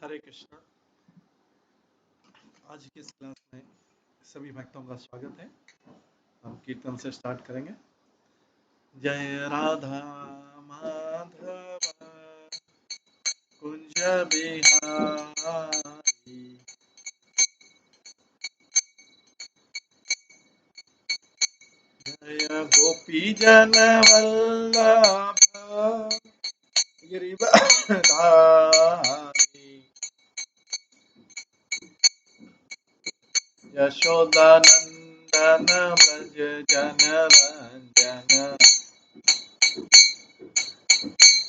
हरे कृष्णा। आज की इस क्लास में सभी भक्तों का स्वागत है। हम कीर्तन से स्टार्ट करेंगे। जय राधा माधव कुंज बिहारी, जय गोपी जन वल्लभ गिरिधारी, यशोदानंदन व्रज जन रंजन,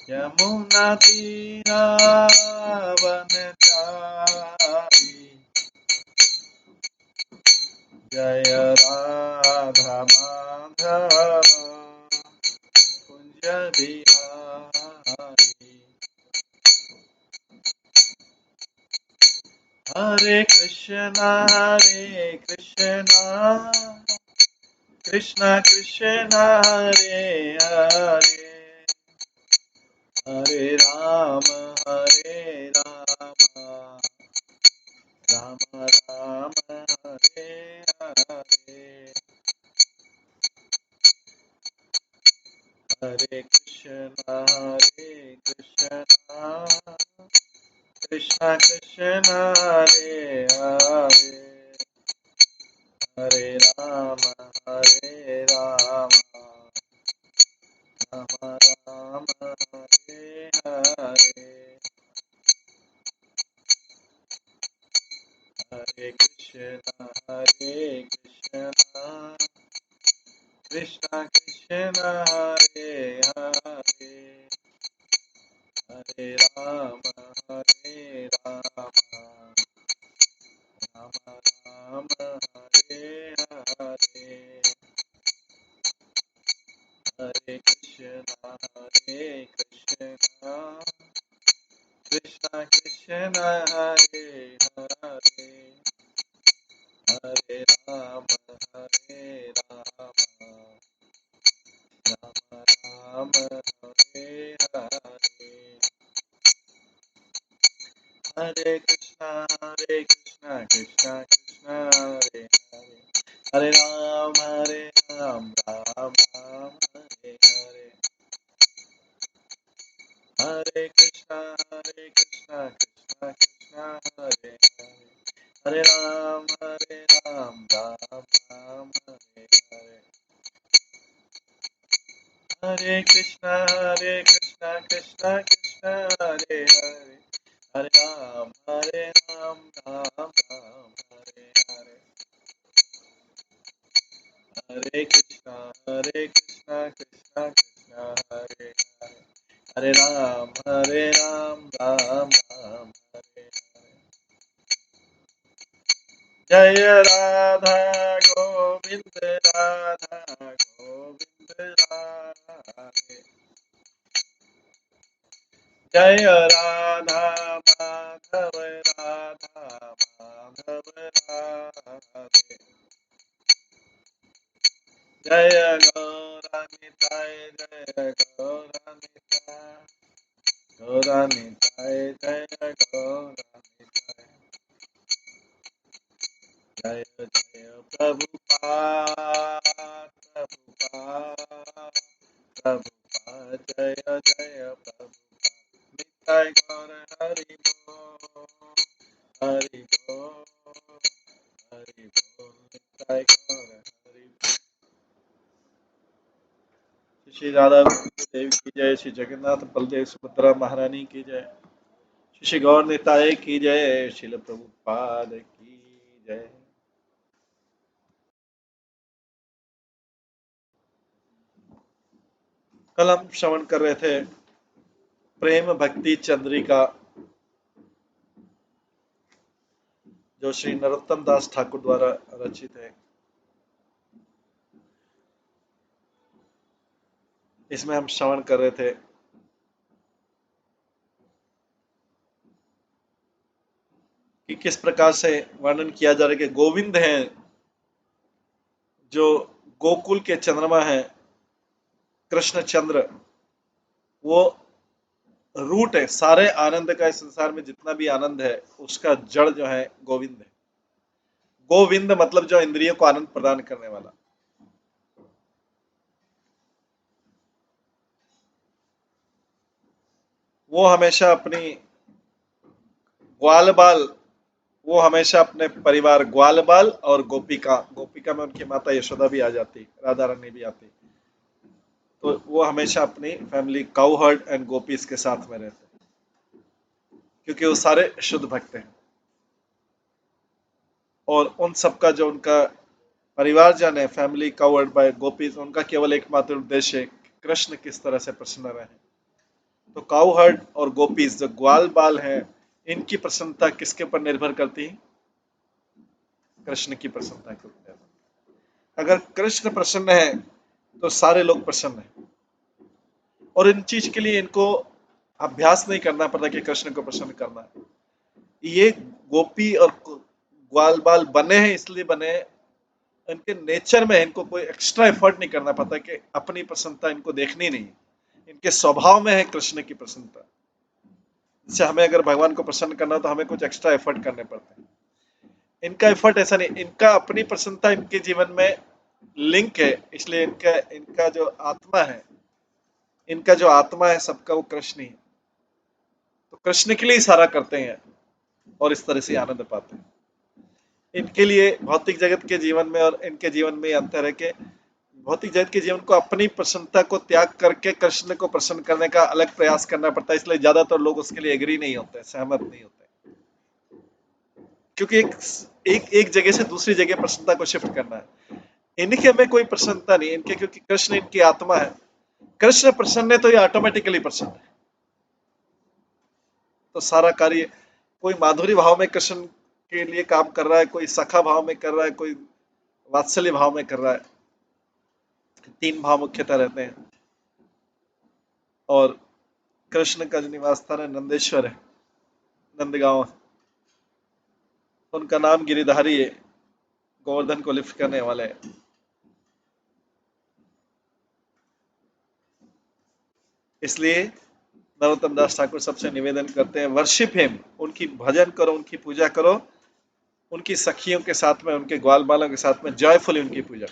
यमुना तीरावनचारी, जय राधा माधव कुंज बिहारी। हरे कृष्णा कृष्ण कृष्ण हरे हरे, हरे राम राम राम हरे हरे, हरे कृष्ण कृष्ण कृष्ण हरे हरे, हरे राम राम राम हरे हरे, हरे कृष्ण कृष्ण कृष्ण हरे हरे, हरे राम राम राम हरे हरे, हरे कृष्ण कृष्ण कृष्ण हरे हरे, हरे राम राम राम हरे हरे, हरे कृष्णा कृष्ण कृष्ण हरे हरे, हरे राम राम राम हरे हरे, हरे कृष्णा कृष्ण कृष्ण हरे हरे, हरे राम राम राम हरे हरे, हरे कृष्णा कृष्ण कृष्ण हरे हरे, हरे राम राम राम हरे हरे, हरे कृष्णा कृष्ण कृष्ण हरे हरे, हरे राम राम राम हरे हरे, जय राधा गोविंद राधे, जय राधा माधव राधे, जय गौरानिताय गौरानिताय जय गौरानिताय, जय जय प्रभुपाद जय जय प्रभुपाद, निताय गौर हरि बोल, हरि बोल, हरि बोल, निताय गौर हरि बोल। श्री राधा देव की जय, श्री जगन्नाथ बलदेव सुभद्रा महारानी की जय, श्री गौर निताय की जय, श्रील प्रभुपाद की जय। कल हम श्रवण कर रहे थे प्रेम भक्ति चंद्रिका, जो श्री नरोत्तम दास ठाकुर द्वारा रचित है। इसमें हम श्रवण कर रहे थे कि किस प्रकार से वर्णन किया जा रहा है कि गोविंद हैं जो गोकुल के चंद्रमा हैं, कृष्ण चंद्र, वो रूट है सारे आनंद का। इस संसार में जितना भी आनंद है उसका जड़ जो है गोविंद है। गोविंद मतलब जो इंद्रियों को आनंद प्रदान करने वाला। वो हमेशा अपनी ग्वाल बाल, वो हमेशा अपने परिवार ग्वाल बाल और गोपिका, गोपिका में उनकी माता यशोदा भी आ जाती, राधा रानी भी आती, तो वो हमेशा अपनी family cow heard and gopis के साथ में रहते, क्योंकि वो सारे शुद्ध भक्त हैं। और उन सबका जो उनका परिवारजन है, family cow heard by gopis, उनका केवल एकमात्र उद्देश्य है कि कृष्ण किस तरह से प्रसन्न रहे। तो काउ हर्ड और गोपीज जो ग्वाल बाल हैं, इनकी प्रसन्नता किसके ऊपर निर्भर करती है? कृष्ण की प्रसन्नता के ऊपर। अगर कृष्ण प्रसन्न है तो सारे लोग प्रसन्न हैं। और इन चीज के लिए इनको अभ्यास नहीं करना पड़ता कि कृष्ण को प्रसन्न करना है। ये गोपी और ग्वाल बाल बने हैं इसलिए बने हैं, इनके नेचर में इनको कोई एक्स्ट्रा एफर्ट नहीं करना पड़ता कि अपनी प्रसन्नता इनको देखनी नहीं। इनके स्वभाव में है कृष्ण की प्रसन्नता। जैसे हमें अगर भगवान को प्रसन्न करना हो तो हमें कुछ एक्स्ट्रा एफर्ट करने पड़ते हैं। इनका एफर्ट ऐसा नहीं, इनका अपनी प्रसन्नता इनके जीवन में लिंक है, इसलिए इनका इनका जो आत्मा है, इनका जो आत्मा है सबका वो कृष्ण ही है। तो कृष्ण के लिए ही सारा करते हैं और इस तरह से आनंद पाते हैं। इनके लिए भौतिक जगत के जीवन में और इनके जीवन में अंतर है कि भौतिक जगत के जीवन को अपनी प्रसन्नता को त्याग करके कृष्ण को प्रसन्न करने का अलग प्रयास करना पड़ता है, इसलिए ज्यादातर लोग उसके लिए एग्री नहीं होते, सहमत नहीं होते, क्योंकि एक जगह से दूसरी जगह प्रसन्नता को शिफ्ट करना है। इनके में कोई प्रसन्नता नहीं इनके, क्योंकि कृष्ण इनकी आत्मा है। कृष्ण प्रसन्न है तो ये ऑटोमेटिकली प्रसन्न है। तो सारा कार्य कोई माधुरी भाव में कृष्ण के लिए काम कर रहा है, कोई सखा भाव में कर रहा है, कोई वात्सल्य भाव में कर रहा है। तीन भाव मुख्यतः रहते हैं। और कृष्ण का जो निवास स्थान है नंदेश्वर है, नंदगांव। उनका नाम गिरिधारी है, गोवर्धन को लिफ्ट करने वाले हैं। इसलिए नरोत्तम दास ठाकुर सबसे निवेदन करते हैं, वर्शिप हिम, उनकी भजन करो, उनकी पूजा करो, उनकी सखियों के साथ में, उनके ग्वाल बालों के साथ में जॉयफुली उनकी पूजा।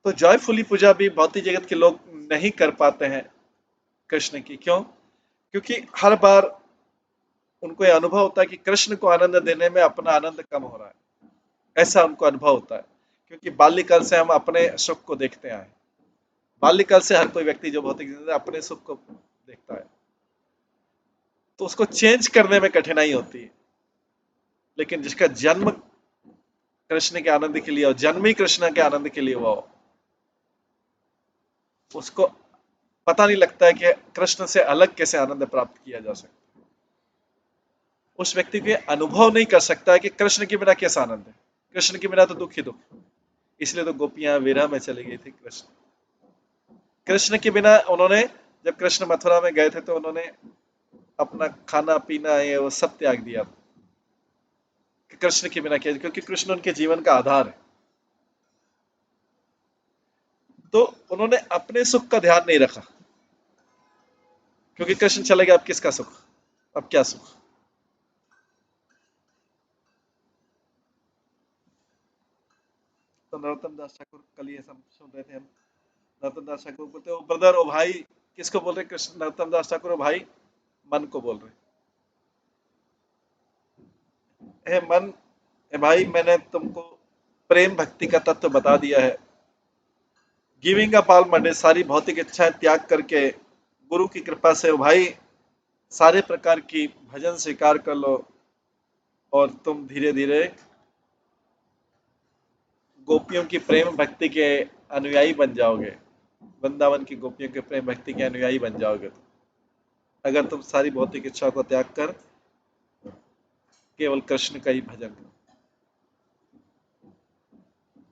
तो जॉयफुली पूजा भी भौतिक जगत के लोग नहीं कर पाते हैं कृष्ण की। क्यों? क्योंकि हर बार उनको यह अनुभव होता है कि कृष्ण को आनंद देने में अपना आनंद कम हो रहा है, ऐसा उनको अनुभव होता है। क्योंकि बाल्यकाल से हम अपने सुख को देखते आए, बाल्यकाल से हर कोई व्यक्ति जो भौतिक जिंदगी अपने सुख को देखता है, तो उसको चेंज करने में कठिनाई होती है। लेकिन जिसका जन्म कृष्ण के आनंद के लिए और जन्म ही कृष्ण के आनंद के लिए हुआ हो, उसको पता नहीं लगता है कि कृष्ण से अलग कैसे आनंद प्राप्त किया जा सकता है। उस व्यक्ति को अनुभव नहीं कर सकता है कि कृष्ण के बिना कैसा आनंद है। कृष्ण के बिना तो दुख ही दुख। इसलिए तो गोपियां विरह में चली गई थी। कृष्ण के बिना उन्होंने, जब कृष्ण मथुरा में गए थे तो उन्होंने अपना खाना पीना ये वो सब त्याग दिया कि कृष्ण के बिना क्या, क्योंकि कृष्ण उनके जीवन का आधार है। तो उन्होंने अपने सुख का ध्यान नहीं रखा, क्योंकि कृष्ण चले गए, अब किसका सुख, अब क्या सुख। तो नरोत्तम दास ठाकुर कल ये सब सुन रहे थे हम। नरोत्तम दास ठाकुर बोलते हो ब्रदर, ओ भाई, किसको बोल रहे? कृष्ण, नरोत्तम दास ठाकुर, ओ भाई, मन को बोल रहे। हे मन, हे भाई, मैंने तुमको प्रेम भक्ति का तत्व बता दिया है। गिविंग अप ऑल मंडे, सारी भौतिक इच्छाएं त्याग करके गुरु की कृपा से, ओ भाई, सारे प्रकार की भजन स्वीकार कर लो और तुम धीरे धीरे गोपियों की प्रेम भक्ति के अनुयायी बन जाओगे। वृंदावन की गोपियों के प्रेम भक्ति के अनुयायी बन जाओगे अगर तुम सारी भौतिक इच्छा को त्याग कर केवल कृष्ण का ही भजन करो।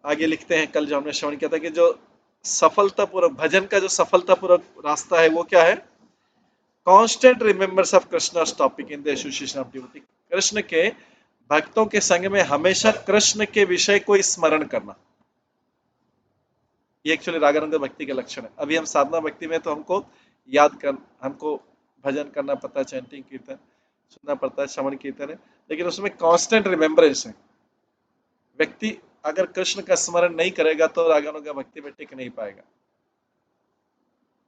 आगे लिखते हैं, कल जो हमने श्रवण किया था कि जो सफलतापूर्वक भजन का जो सफलतापूर्वक रास्ता है वो क्या है? Constant remembers of Krishna topic in the association of devotee. Krishna के भक्तों के संग में हमेशा कृष्ण के विषय को स्मरण करना। ये एक्चुअली रागानुगा भक्ति के लक्षण है। अभी हम साधना भक्ति में तो हमको याद कर, हमको भजन करना पड़ता है, चैंटिंग कीर्तन सुनना पड़ता है, श्रवण कीर्तन है, लेकिन उसमें कांस्टेंट रिमेम्बरेंस है। व्यक्ति अगर कृष्ण का स्मरण नहीं करेगा तो रागानुगा का भक्ति में टिक नहीं पाएगा।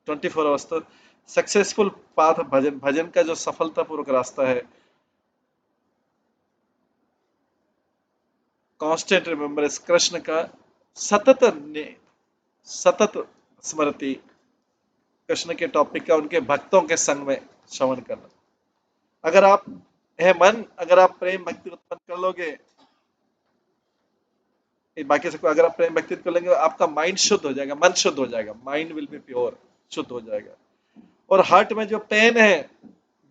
24 आवर्स तो सक्सेसफुल पाथ भजन, भजन का जो सफलतापूर्वक रास्ता है, कांस्टेंट रिमेम्बरेंस, कृष्ण का सतत सतत स्मृति, कृष्ण के टॉपिक का उनके भक्तों के संग में श्रवण करना। अगर आप है मन, अगर आप प्रेम भक्ति उत्पन्न कर लोगे, बाकी सबको अगर आप प्रेम भक्ति कर लेंगे, आपका माइंड शुद्ध हो जाएगा, मन शुद्ध हो जाएगा, माइंड विल बी प्योर, शुद्ध हो जाएगा। और हार्ट में जो पेन है,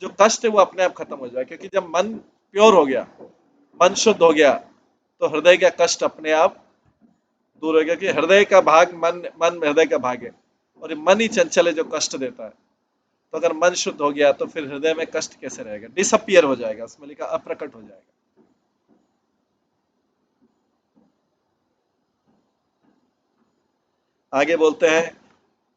जो कष्ट है, वो अपने आप खत्म हो जाएगा, क्योंकि जब मन प्योर हो गया, मन शुद्ध हो गया, तो हृदय का कष्ट अपने आप दूर हो गया। कि हृदय का भाग मन, मन हृदय का भाग है, और ये मन ही चंचल है जो कष्ट देता है। तो अगर मन शुद्ध हो गया तो फिर हृदय में कष्ट कैसे रहेगा, डिसअपियर हो जाएगा, उसमें लिखा अप्रकट हो जाएगा। आगे बोलते हैं,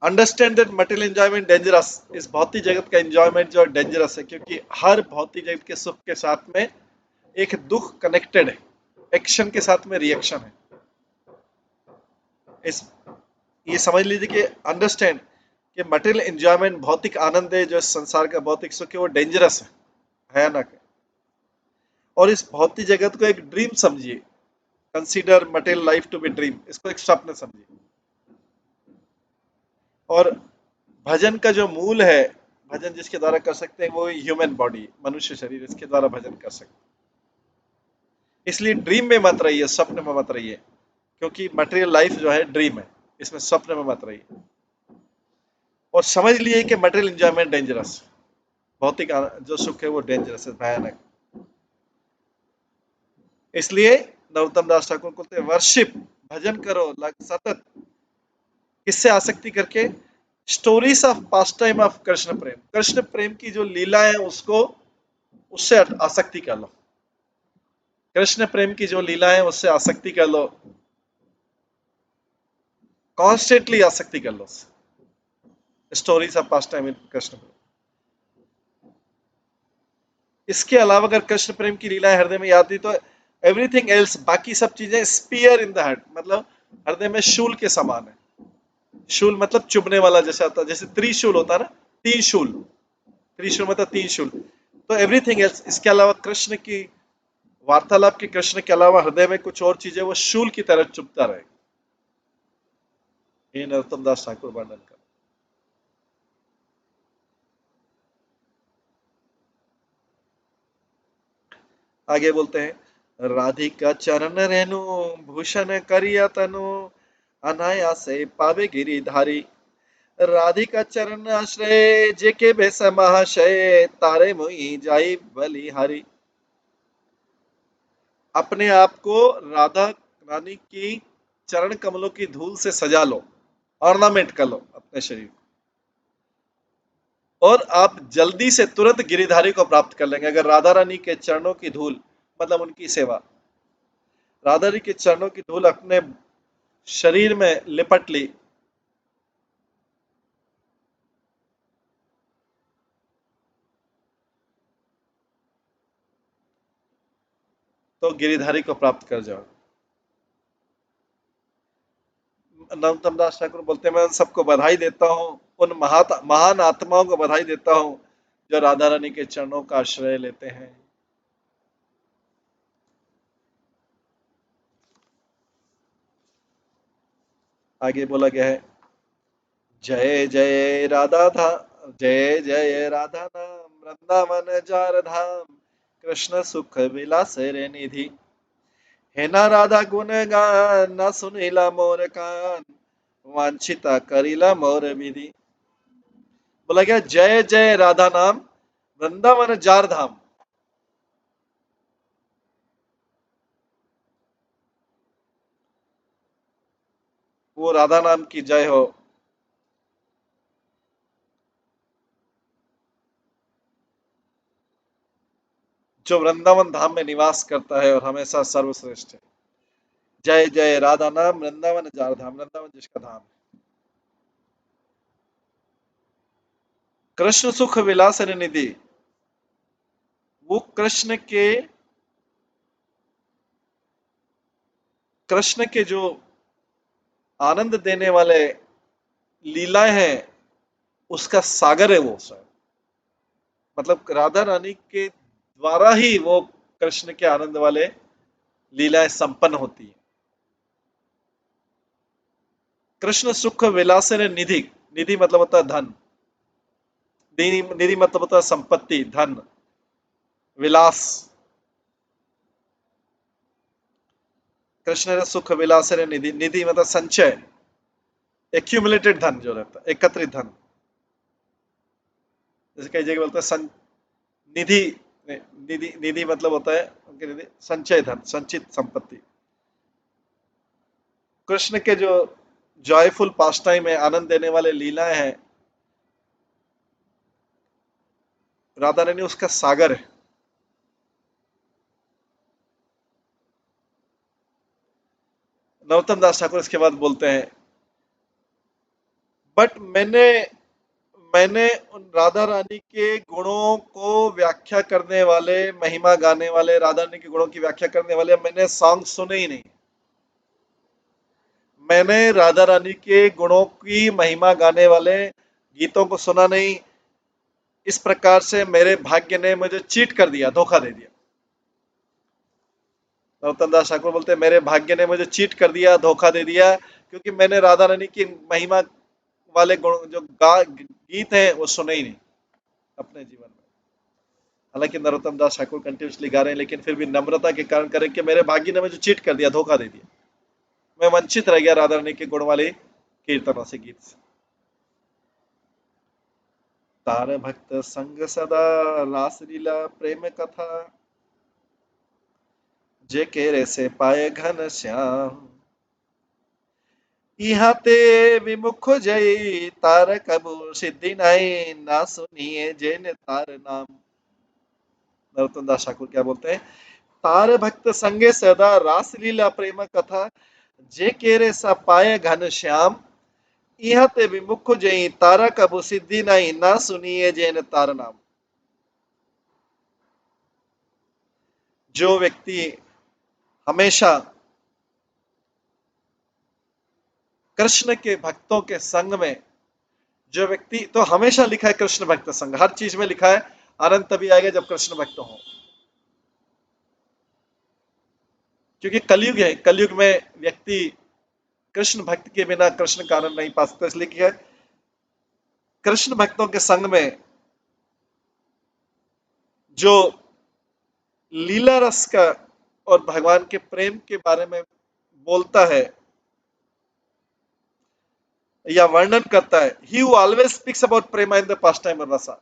understand that material enjoyment dangerous, इस भौतिक जगत का एंजॉयमेंट जो डेंजरस है, क्योंकि हर भौतिक जगत के सुख के साथ में एक दुख कनेक्टेड है, एक्शन के साथ में रिएक्शन है। इस ये समझ लीजिए कि अंडरस्टैंड कि मटेरियल एंजॉयमेंट, भौतिक आनंद है, जो इस संसार का भौतिक सुख है, वो डेंजरस है, भयानक है। और इस भौतिक जगत को एक ड्रीम समझिए, consider material life to be dream, इसको एक स्वप्न समझिए। और भजन का जो मूल है, भजन जिसके द्वारा कर सकते हैं, वो ह्यूमन बॉडी, मनुष्य शरीर, इसके द्वारा भजन कर सकते हैं। इसलिए ड्रीम में मत रहिए, स्वप्न में मत रहिए, क्योंकि मटेरियल लाइफ जो है ड्रीम है, इसमें स्वप्न में मत रहिए। और समझ लिए कि मटेरियल एंजॉयमेंट डेंजरस, भौतिक जो सुख है वो डेंजरस है, भयानक। इसलिए नरोत्तम दास ठाकुर बोलते हैं, वर्शिप, भजन करो सतत, किससे आसक्ति करके, stories of pastime of Krishna prem, Krishna प्रेम की जो लीला है उसको, उससे आसक्ति कर लो, कृष्ण प्रेम की जो लीला है उससे आसक्ति कर लो, कॉन्स्टेंटली आसक्ति कर लो, stories of pastime in Krishna prem. इसके अलावा अगर कृष्ण प्रेम की लीला हृदय में याद दी तो एवरीथिंग एल्स, बाकी सब चीजें स्पीयर इन द हार्ट, मतलब हृदय में शूल के समान है। शूल मतलब चुभने वाला, जैसे आता है, जैसे त्रिशूल होता है ना, तीन शूल, त्रिशूल मतलब तीन शूल। तो एवरीथिंग एल्स, इसके अलावा कृष्ण की वार्तालाप के, कृष्ण के अलावा हृदय में कुछ और चीजें, वो शूल की तरह चुभता रहे। ये नरोत्तम दास ठाकुर वर्णन कर। आगे बोलते हैं, राधिका चरण रेणु भूषण करिया तनु, अनायासे पावे गिरिधारी, राधिका चरण आश्रय जेके बेस महाशय, तारे मुई जाई बलिहारी। अपने आप को राधा रानी की चरण कमलों की धूल से सजा लो, ऑर्नामेंट कर लो अपने शरीर को, और आप जल्दी से तुरंत गिरिधारी को प्राप्त कर लेंगे। अगर राधा रानी के चरणों की धूल, मतलब उनकी सेवा, राधा रानी के चरणों की धूल अपने शरीर में लिपट ली, तो गिरिधारी को प्राप्त कर जाओ। नरोत्तम दास ठाकुर बोलते हैं, मैं उन सबको बधाई देता हूँ, उन महान आत्माओं को बधाई देता हूँ जो राधा रानी के चरणों का आश्रय लेते हैं। आगे बोला गया है, जय जय राधा धाम, जय जय राधा नाम, वृंदावन जार धाम, कृष्ण सुख विलास रे निधि, है ना राधा गुण गान, ना सुनीला मोर कान, वांछिता करीला मोर विधि। बोला गया, जय जय राधा नाम, वृंदावन जार धाम, वो राधा नाम की जय हो, जो वृंदावन धाम में निवास करता है और हमेशा सर्वश्रेष्ठ है। जय जय राधा नाम, वृंदावन जार धाम, वृंदावन जिसका धाम है। कृष्ण सुख विलास निधि, वो कृष्ण के जो आनंद देने वाले लीलाएं हैं, उसका सागर है वो स्वयं। मतलब राधा रानी के द्वारा ही वो कृष्ण के आनंद वाले लीलाएं संपन्न होती है। कृष्ण सुख विलासन निधि, निधि मतलब होता है धन, निधि निधि मतलब होता है संपत्ति, धन, विलास। कृष्ण सुख विलासन निधि, निधि मतलब संचय, एक्यूमुलेटेड धन जो रहता है, एकत्रित धन। जैसे कई जगह बोलते हैं निधि, निधि निधि मतलब होता है उनके निधि संचय धन, संचित संपत्ति। कृष्ण के जो जॉयफुल पास टाइम है, आनंद देने वाले लीलाएं हैं, राधा रानी उसका सागर है। नरोत्तम दास ठाकुर इसके बाद बोलते हैं, बट मैंने उन राधा रानी के गुणों को व्याख्या करने वाले, महिमा गाने वाले, राधा रानी के गुणों की व्याख्या करने वाले मैंने सॉन्ग सुने ही नहीं। मैंने राधा रानी के गुणों की महिमा गाने वाले गीतों को सुना नहीं। इस प्रकार से मेरे भाग्य ने मुझे चीट कर दिया, धोखा दे दिया। नरोत्तम दास ठाकुर बोलते हैं, मेरे भाग्य ने मुझे चीट कर दिया, धोखा दे दिया, क्योंकि मैंने राधा रानी की महिमा वाले गुण जो गीत हैं वो सुने ही नहीं अपने जीवन में। हालांकि नरोत्तम दास ठाकुर कंटिन्यूसली गा रहे हैं, लेकिन फिर भी नम्रता के कारण करें कि मेरे भाग्य ने मुझे चीट कर दिया, धोखा दे दिया, मैं वंचित रह गया राधा रानी के गुण वाले कीर्तनों से, गीत से। तार भक्त संग सदा, रास लीला प्रेम कथा, जे केरे से पाए घन श्याम, यहाँ ते विमुख जई, तार कबू सिद्धि नहीं, ना सुनिए जेन तार नाम। नरोत्तम दास ठाकुर क्या बोलते हैं, तार भक्त संगे सदा, रास लीला प्रेम कथा, जे केरे सा पाए घन श्याम, यहाँ ते विमुख जई, तारा कबू सिद्धि नहीं, ना सुनिए जेन तार नाम। जो व्यक्ति हमेशा कृष्ण के भक्तों के संग में, जो व्यक्ति, तो हमेशा लिखा है कृष्ण भक्त संग, हर चीज में लिखा है, आनंद तभी आएगा जब कृष्ण भक्त हो। क्योंकि कलयुग है, कलयुग में व्यक्ति कृष्ण भक्त के बिना कृष्ण का आनंद नहीं पा सकता, इसलिए कि कृष्ण भक्तों के संग में जो लीला रस का और भगवान के प्रेम के बारे में बोलता है या वर्णन करता है, he who always speaks about Prem in the past time रसा,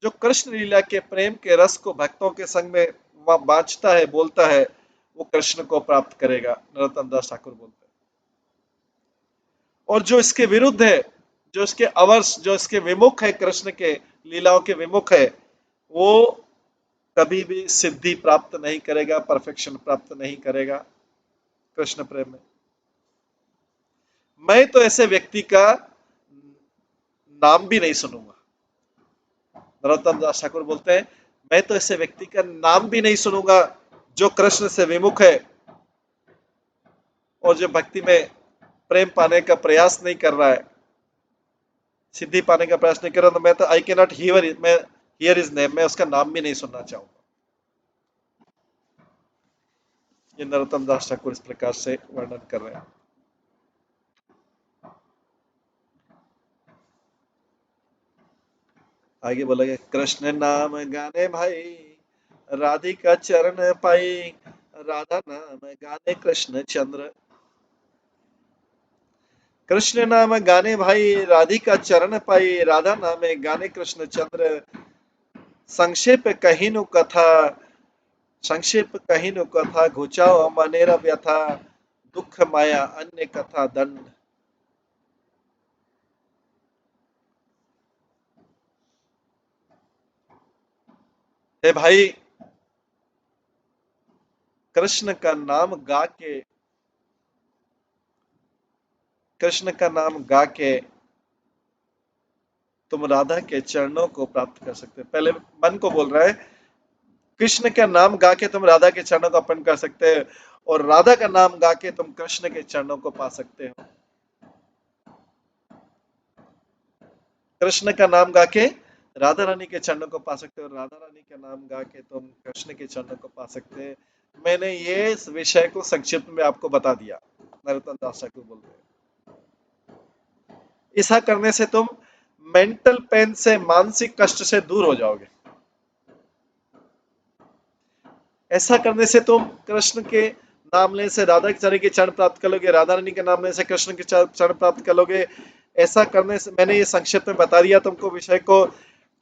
जो कृष्ण लीला के प्रेम के रस को भक्तों के संग में बांचता है, बोलता है, वो कृष्ण को प्राप्त करेगा, नरोत्तम दास ठाकुर बोलते हैं। और जो इसके विरुद्ध है, जो इसके अवर्स, जो इसके विमुख है, कृष्ण के लीलाओं के विमुख है, वो कभी भी सिद्धि प्राप्त नहीं करेगा, परफेक्शन प्राप्त नहीं करेगा कृष्ण प्रेम में। मैं तो ऐसे व्यक्ति का नाम भी नहीं सुनूंगा। नरोत्तम दास ठाकुर बोलते हैं, मैं तो ऐसे व्यक्ति का नाम भी नहीं सुनूंगा जो कृष्ण से विमुख है और जो भक्ति में प्रेम पाने का प्रयास नहीं कर रहा है, सिद्धि पाने का प्रयास नहीं कर रहा, तो मैं तो आई के नॉट हियर, मैं हियर इज नेम, मैं उसका नाम भी नहीं सुनना चाहूंगा। ये नरोत्तम दास ठाकुर इस प्रकार से वर्णन कर रहे हैं। आगे बोला गया, कृष्ण नाम गाने भाई, राधिका चरण पाई, राधा नाम गाने कृष्ण चंद्र। कृष्ण नाम गाने भाई, राधिका चरण पाई, राधा नाम गाने कृष्ण चंद्र। संक्षेप कहिनु कथा, संक्षेप कहिनु कथा, घुचाओ मनेरा व्यथा, दुख माया अन्य कथा दंड। हे भाई, कृष्ण का नाम गा के, कृष्ण का नाम गा के तुम राधा के चरणों को प्राप्त कर सकते हो। पहले मन को बोल रहा है, कृष्ण का नाम गा के तुम राधा के चरणों को अर्पण कर सकते हो, और राधा का नाम गा के तुम कृष्ण के चरणों को पा सकते हो। कृष्ण का नाम गा के राधा रानी के चरणों को पा सकते हो, राधा रानी का नाम गा के तुम कृष्ण के चरणों को पा सकते हैं। मैंने ये इस विषय को संक्षिप्त में आपको बता दिया। नरोत्तम दास ठाकुर बोल रहे हैं, ऐसा करने से तुम मेंटल पेन से, मानसिक कष्ट से दूर हो जाओगे। ऐसा करने से तुम कृष्ण के नाम लेने से राधा के चरण प्राप्त कर लोगे, राधा रानी के नाम लेने से कृष्ण के चरण प्राप्त कर लोगे। ऐसा करने से, मैंने ये संक्षिप्त में बता दिया तुमको विषय को,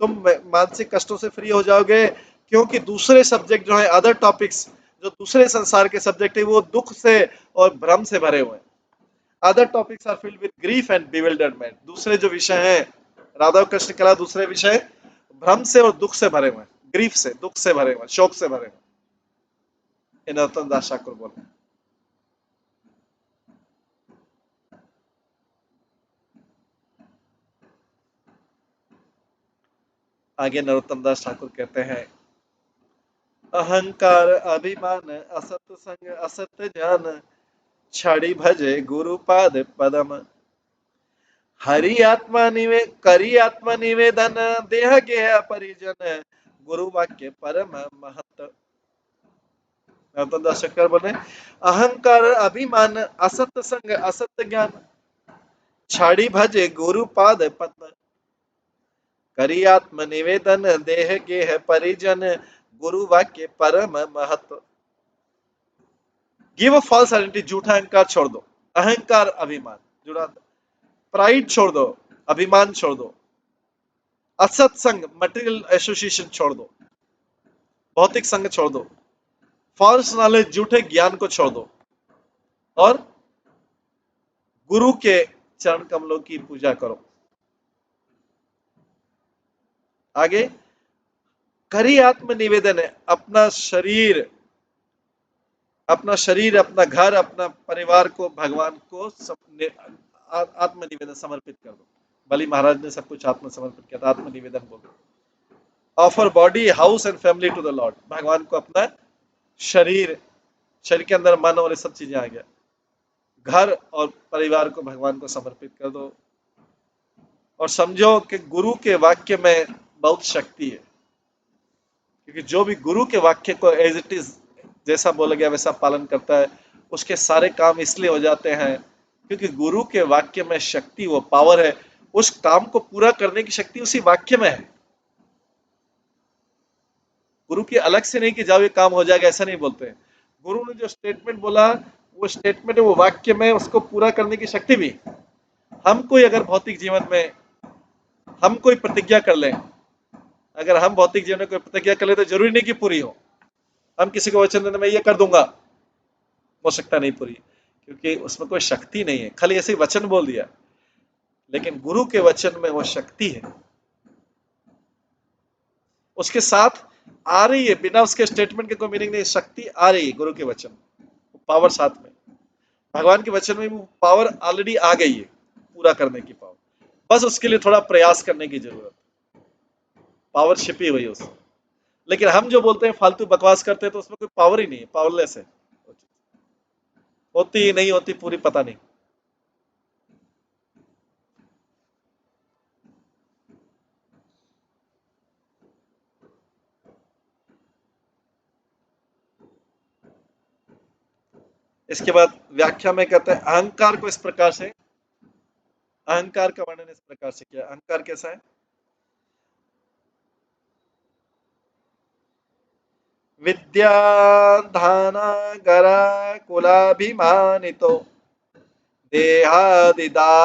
तुम मानसिक कष्टों से फ्री हो जाओगे। क्योंकि दूसरे सब्जेक्ट जो है, अदर टॉपिक्स, जो दूसरे संसार के सब्जेक्ट है, वो दुख से और भ्रम से भरे हुए हैं। Other topics are filled with grief and bewilderment. दूसरे जो विषय हैं राधा और कृष्ण के अलावा, दूसरे विषय भ्रम से और दुख से भरे हुए हैं, ग्रीफ से, दुख से भरे हुए हैं, शोक से भरे हुए हैं। नरोत्तम दास ठाकुर बोल रहे हैं। आगे नरोत्तम दास ठाकुर कहते हैं, अहंकार अभिमान असत संग असत ज्ञान, छड़ी भजे गुरुपाद पदम, हरि आत्मा निवे करी आत्मा निवेदन, देह गेह परिजन, गुरु वाक्य परम महत्व। नरोत्तम दास ठाकुर बोले, अहंकार अभिमान असत संग असत ज्ञान, छड़ी भजे गुरुपाद पद्म, करी आत्म निवेदन, देह गेह परिजन, गुरु वाक्य परम महत्व। गिव फॉल्स आइडेंटिटी, झूठा अहंकार छोड़ दो। अहंकार अभिमान जुड़ा, प्राइड छोड़ दो, अभिमान छोड़ दो, असत संग मटेरियल एसोसिएशन छोड़ दो, भौतिक संग छोड़ दो, फॉल्स नॉलेज झूठे ज्ञान को छोड़ दो, और गुरु के चरण कमलों की पूजा करो। आगे करी आत्म निवेदन है, अपना घर, अपना परिवार को भगवान को आत्म निवेदन समर्पित कर दो। बलि महाराज ने सब कुछ आत्म समर्पित किया था, आत्म निवेदन बोल दो। Offer body house and family to the lord, भगवान को अपना शरीर, शरीर के अंदर मन और ये सब चीजें आ गया, घर और परिवार को भगवान को समर्पित कर दो। और समझो कि गुरु के वाक्य में बहुत शक्ति है, क्योंकि जो भी गुरु के वाक्य को एज इट इज, जैसा बोला गया वैसा पालन करता है, उसके सारे काम इसलिए हो जाते हैं क्योंकि गुरु के वाक्य में शक्ति, वो पावर है। उस काम को पूरा करने की शक्ति उसी वाक्य में है। गुरु की अलग से नहीं कि जाओ ये काम हो जाएगा, ऐसा नहीं बोलते हैं। गुरु ने जो स्टेटमेंट बोला, वो स्टेटमेंट है, वो वाक्य में उसको पूरा करने की शक्ति भी। हम कोई अगर भौतिक जीवन में हम कोई प्रतिज्ञा कर लें, अगर हम भौतिक जीवन में कोई प्रतिज्ञा कर ले, तो जरूरी नहीं कि पूरी हो। हम किसी को वचन देने में ये कर दूंगा, हो सकता नहीं पूरी, क्योंकि उसमें कोई शक्ति नहीं है, खाली ऐसे ही वचन बोल दिया। लेकिन गुरु के वचन में वो शक्ति है, उसके साथ आ रही है, बिना उसके स्टेटमेंट के कोई मीनिंग नहीं, शक्ति आ रही है गुरु के वचन, पावर साथ में। भगवान के वचन में वो पावर ऑलरेडी आ गई है, पूरा करने की पावर, बस उसके लिए थोड़ा प्रयास करने की जरूरत, पावर छिपी हुई है उसमें। लेकिन हम जो बोलते हैं, फालतू बकवास करते हैं, तो उसमें कोई पावर ही नहीं है, पावरलेस है, होती ही नहीं होती पूरी, पता नहीं। इसके बाद व्याख्या में कहते हैं, अहंकार को इस प्रकार से, अहंकार का वर्णन इस प्रकार से किया। अहंकार कैसा है? विद्या धानागरा कुलाभिमानितो, देहादिदारमात्मज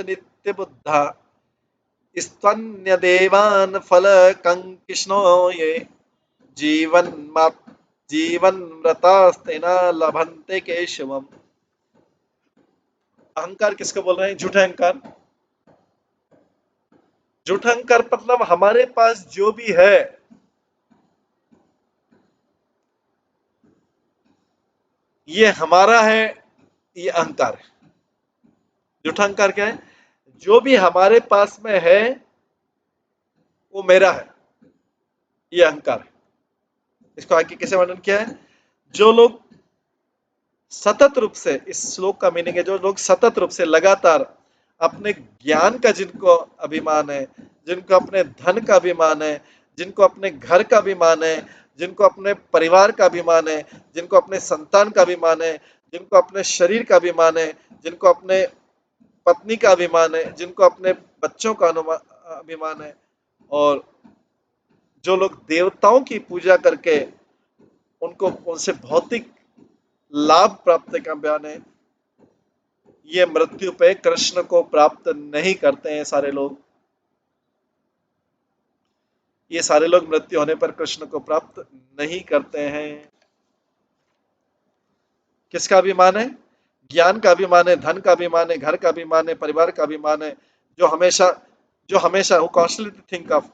नित्य बुद्धा, स्तन्य देवान फल कंकिष्णो ये, जीवन मात जीवन व्रतास्तेना लभन्ते केशवम। अहंकार किसको बोल रहे हैं? झूठा अहंकार। झूठा अहंकार मतलब हमारे पास जो भी है, ये हमारा है, ये अहंकार है। झूठा अहंकार क्या है? जो भी हमारे पास में है वो मेरा है, ये अहंकार है। इसको आगे कैसे वर्णन किया है? जो लोग सतत रूप से, इस श्लोक का मीनिंग है, जो लोग सतत रूप से लगातार अपने ज्ञान का जिनको अभिमान है, जिनको अपने धन का अभिमान है, जिनको अपने घर का अभिमान है, जिनको अपने परिवार का अभिमान है, जिनको अपने संतान का अभिमान है, जिनको अपने शरीर का अभिमान है, जिनको अपने पत्नी का अभिमान है, जिनको अपने बच्चों का अभिमान है, और जो लोग देवताओं की पूजा करके उनको उनसे भौतिक लाभ प्राप्त का बयान है, ये मृत्यु पे कृष्ण को प्राप्त नहीं करते हैं सारे लोग। ये सारे लोग मृत्यु होने पर कृष्ण को प्राप्त नहीं करते हैं। किसका अभिमान है? ज्ञान का अभिमान है, धन का अभिमान है, घर का अभिमान है, परिवार का अभिमान है, जो हमेशा वो कॉन्स्टेंटली थिंक ऑफ,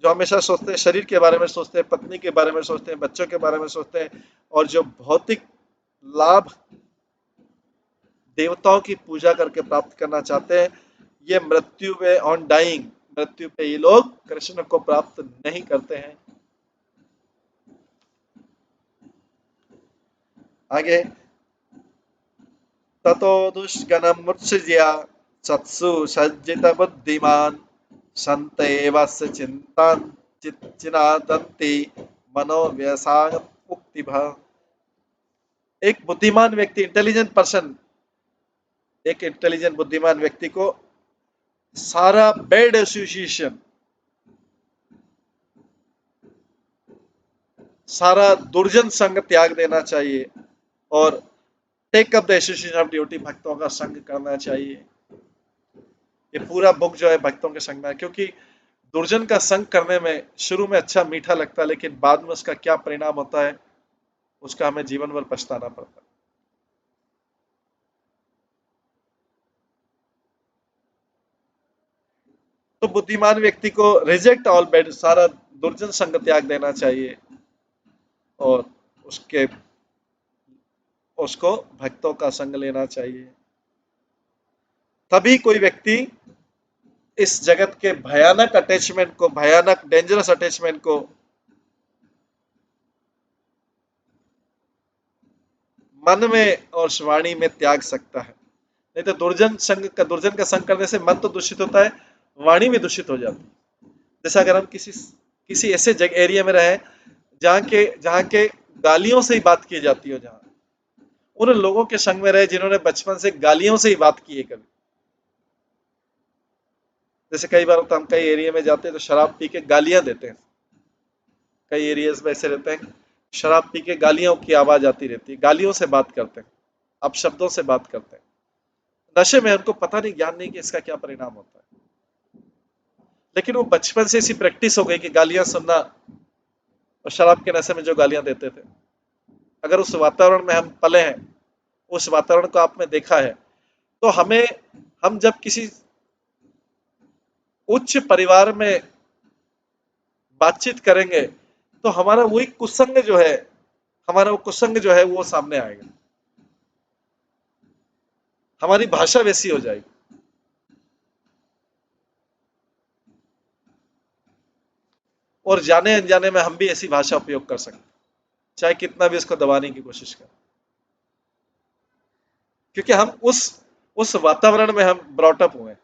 जो हमेशा सोचते हैं, शरीर के बारे में सोचते हैं, पत्नी के बारे में सोचते हैं, बच्चों के बारे में सोचते हैं, और जो भौतिक लाभ देवताओं की पूजा करके प्राप्त करना चाहते हैं, ये मृत्यु पे, ऑन डाइंग, मृत्यु पे ये लोग कृष्ण को प्राप्त नहीं करते हैं। आगे, ततो दुष्गणम मुत्सृज्य सत्सु सज्जित बुद्धिमान संत एवस्य चिंतान चिनादन्ति मनोव्यसाय मुक्तिभः। एक बुद्धिमान व्यक्ति, इंटेलिजेंट पर्सन, एक इंटेलिजेंट बुद्धिमान व्यक्ति को सारा बैड एसोसिएशन, सारा दुर्जन संग त्याग देना चाहिए और take up the association of duty, भक्तों का संग करना चाहिए। ये पूरा बुक जो है भक्तों के संग में है, क्योंकि दुर्जन का संग करने में शुरू में अच्छा मीठा लगता है, लेकिन बाद में उसका क्या परिणाम होता है उसका हमें जीवन भर पछताना पड़ता है। तो बुद्धिमान व्यक्ति को रिजेक्ट ऑल बैड, सारा दुर्जन संग त्याग देना चाहिए और उसके उसको भक्तों का संग लेना चाहिए। तभी कोई व्यक्ति इस जगत के भयानक अटैचमेंट को, भयानक डेंजरस अटैचमेंट को मन में और वाणी में त्याग सकता है। नहीं तो दुर्जन का संग करने से मन तो दूषित होता है, वाणी भी दूषित हो जाती है। जैसे अगर हम किसी ऐसे जगह एरिया में रहे जहाँ के गालियों से ही बात की जाती हो, जहाँ उन लोगों के संग में रहे जिन्होंने बचपन से गालियों से ही बात की है कभी। जैसे कई बार तो हम कई एरिया में जाते हैं तो शराब पी के गालियां देते हैं। कई एरियाज में ऐसे रहते हैं, शराब पी के गालियों की आवाज आती रहती है, गालियों से बात करते हैं, अपशब्दों से बात करते हैं। नशे में उनको पता नहीं, ज्ञान नहीं कि इसका क्या परिणाम होता है, लेकिन वो बचपन से ऐसी प्रैक्टिस हो गई कि गालियां सुनना, और शराब के नशे में जो गालियां देते थे, अगर उस वातावरण में हम पले हैं, उस वातावरण को आपने देखा है, तो हम जब किसी उच्च परिवार में बातचीत करेंगे तो हमारा वही कुसंग जो है, हमारा वो कुसंग जो है वो सामने आएगा, हमारी भाषा वैसी हो जाएगी। और जाने अनजाने में हम भी ऐसी भाषा उपयोग कर सकते हैं, चाहे कितना भी इसको दबाने की कोशिश करें, क्योंकि हम उस वातावरण में हम ब्रॉटअप हुए,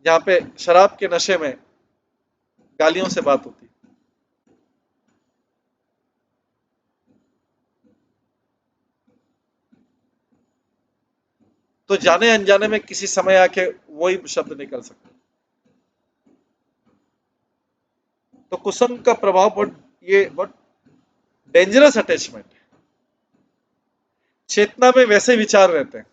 जहाँ पे शराब के नशे में गालियों से बात होती। तो जाने अनजाने में किसी समय आके वही शब्द निकल सकते। तो कुसंग का प्रभाव बहुत डेंजरस अटैचमेंट है। चेतना में वैसे विचार रहते हैं।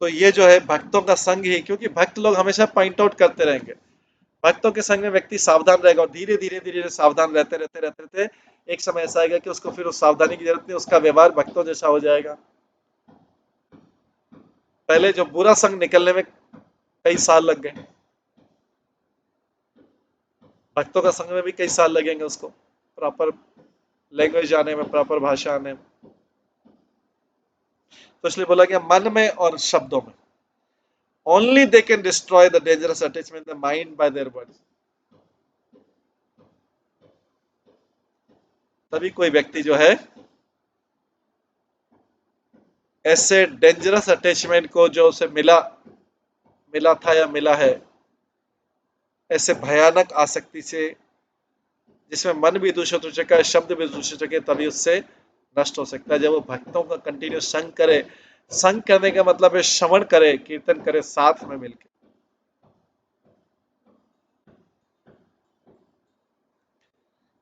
तो ये जो है भक्तों का संग ही, क्योंकि भक्त लोग हमेशा पॉइंट आउट करते रहेंगे। भक्तों के संग में व्यक्ति सावधान रहेगा और धीरे धीरे धीरे धीरे सावधान रहते एक समय ऐसा आएगा कि उसको फिर उस सावधानी की जरूरत नहीं, उसका व्यवहार भक्तों जैसा हो जाएगा। पहले जो बुरा संग निकलने में कई साल लग गए, भक्तों का संग में भी कई साल लगेंगे उसको प्रॉपर लैंग्वेज आने में, प्रॉपर भाषा आने में। तो इसलिए बोला गया मन में और शब्दों में। Only they can destroy the dangerous attachment the mind bye their words. तभी कोई व्यक्ति जो है ऐसे डेंजरस अटैचमेंट को जो उसे मिला मिला था या मिला है, ऐसे भयानक आसक्ति से, जिसमें मन भी दूषित हो चुका है, शब्द भी दूषित हो चुके, तभी उससे नष्ट हो सकता है। जब वो भक्तों का कंटिन्यू संग करे, संग करने का मतलब है श्रवण करे, कीर्तन करे साथ में मिलकर।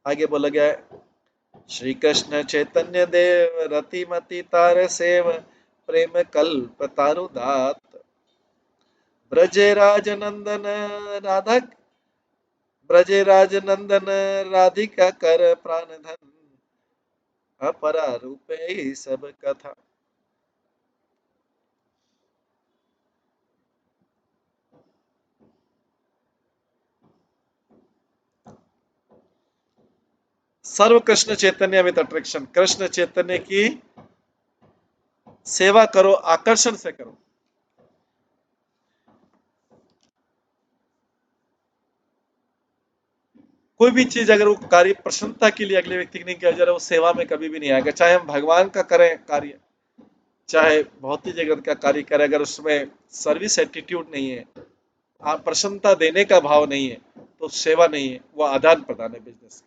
आगे बोला गया है, श्री कृष्ण चैतन्य देव रतिमति तार सेव प्रेम कल्प तारुदात ब्रजे राज नंदन राधा ब्रजे राज नंदन राधिका कर प्राण धन अपरा रूपे सब कथा। सर्व कृष्ण चैतन्य विद अट्रैक्शन, कृष्ण चैतन्य की सेवा करो, आकर्षण से करो। कोई भी चीज अगर वो कार्य प्रसन्नता के लिए अगले व्यक्ति की नहीं किया जा रहा, वो सेवा में कभी भी नहीं आएगा। चाहे हम भगवान का करें कार्य, चाहे भौतिक जगत का कार्य करें, अगर उसमें सर्विस एटीट्यूड नहीं है, प्रसन्नता देने का भाव नहीं है, तो सेवा नहीं है, वो आदान प्रदान है, बिजनेस।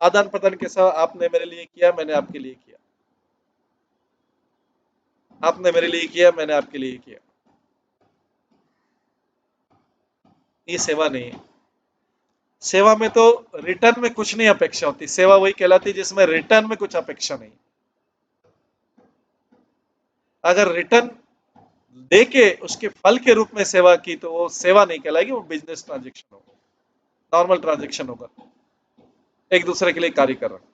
आदान प्रदान कैसा? आपने मेरे लिए किया, मैंने आपके लिए किया, आपने मेरे लिए किया, मैंने आपके लिए किया। ये सेवा नहीं है। सेवा में तो रिटर्न में कुछ नहीं अपेक्षा होती। सेवा वही कहलाती है जिसमें रिटर्न में कुछ अपेक्षा नहीं। अगर रिटर्न दे के उसके फल के रूप में सेवा की तो वो सेवा नहीं कहलाएगी, वो बिजनेस ट्रांजेक्शन होगा, नॉर्मल ट्रांजेक्शन होगा, एक दूसरे के लिए कार्य कर रहा है।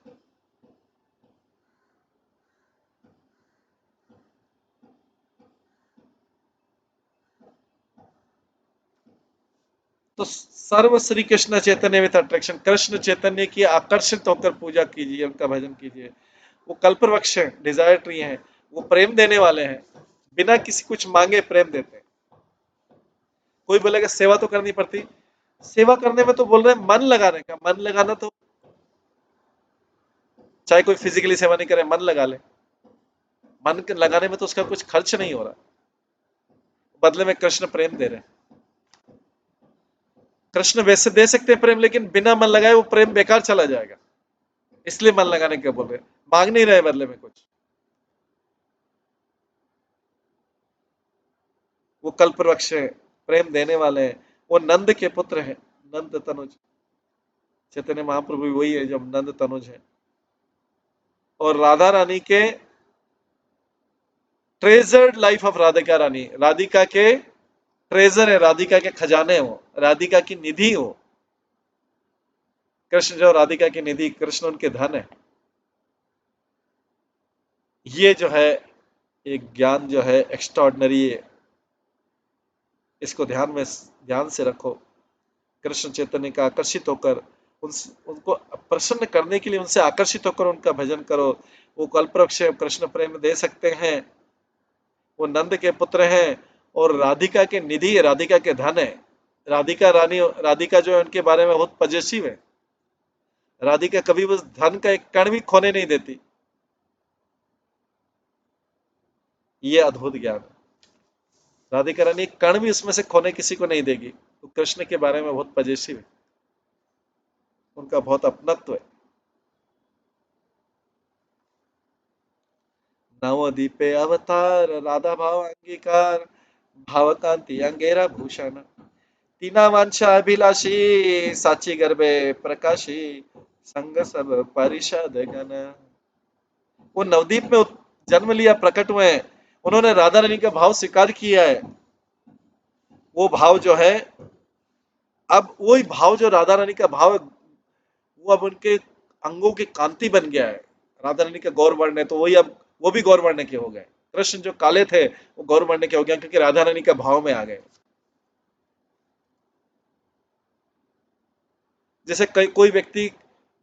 तो सर्व श्री कृष्ण चैतन्य विथ अट्रैक्शन, कृष्ण चैतन्य की आकर्षित होकर पूजा कीजिए, उनका भजन कीजिए। वो कल्पवृक्ष है, डिजायर ट्री है, वो प्रेम देने वाले हैं, बिना किसी कुछ मांगे प्रेम देते हैं। कोई बोलेगा सेवा तो करनी पड़ती, सेवा करने में तो बोल रहे हैं मन लगाने का। मन लगाना तो चाहे कोई फिजिकली सेवा नहीं करे, मन लगा ले। मन लगाने में तो उसका कुछ खर्च नहीं हो रहा, बदले में कृष्ण प्रेम दे रहे हैं। कृष्ण वैसे दे सकते हैं प्रेम, लेकिन बिना मन लगाए वो प्रेम बेकार चला जाएगा, इसलिए मन लगाने के बोल रहे हैं। मांग नहीं रहे बदले में कुछ। वो कल्पवृक्ष है, प्रेम देने वाले हैं। वो नंद के पुत्र हैं, नंद तनुज। चैतन्य महाप्रभु भी वही है जब नंद तनुज है। और राधा रानी के ट्रेजर्ड लाइफ ऑफ राधिका रानी, राधिका के ट्रेजर है, राधिका के खजाने हो, राधिका की निधि हो। कृष्ण जो राधिका की निधि, कृष्ण उनके धन है। ये जो है एक ज्ञान जो है एक्स्ट्राऑर्डिनरी है, इसको ध्यान से रखो। कृष्ण चैतन्य का आकर्षित होकर उनको प्रसन्न करने के लिए उनसे आकर्षित होकर उनका भजन करो। वो कल्पवृक्ष कृष्ण प्रेम दे सकते हैं, वो नंद के पुत्र हैं, और राधिका के निधि है, राधिका के धन है। राधिका रानी, राधिका जो है उनके बारे में बहुत पजेसिव है। राधिका कभी उस धन का एक कण भी खोने नहीं देती। ये अद्भुत ज्ञान है। राधिका रानी एक कण भी उसमें से खोने किसी को नहीं देगी। तो कृष्ण के बारे में बहुत पजेसिव है, उनका बहुत अपनत्व है। नवदीपे अवतार राधा भाव अंगीकार भावकांति अंगेरा भूषण तीना वांछा अभिलाषी साची गर्भे प्रकाशी संग सब परिषद गण। वो नवदीप में जन्म लिया, प्रकट हुए हैं, उन्होंने राधा रानी का भाव स्वीकार किया है। वो भाव जो है, अब वही भाव जो राधा रानी का भाव है, वो अब उनके अंगों की कांति बन गया है। राधा रानी का गौर वर्ण है, तो वही अब वो भी गौर वर्ण के हो गए। कृष्ण जो काले थे वो गौर वर्ण के हो गए, क्योंकि राधा रानी का भाव में आ गए। जैसे कोई व्यक्ति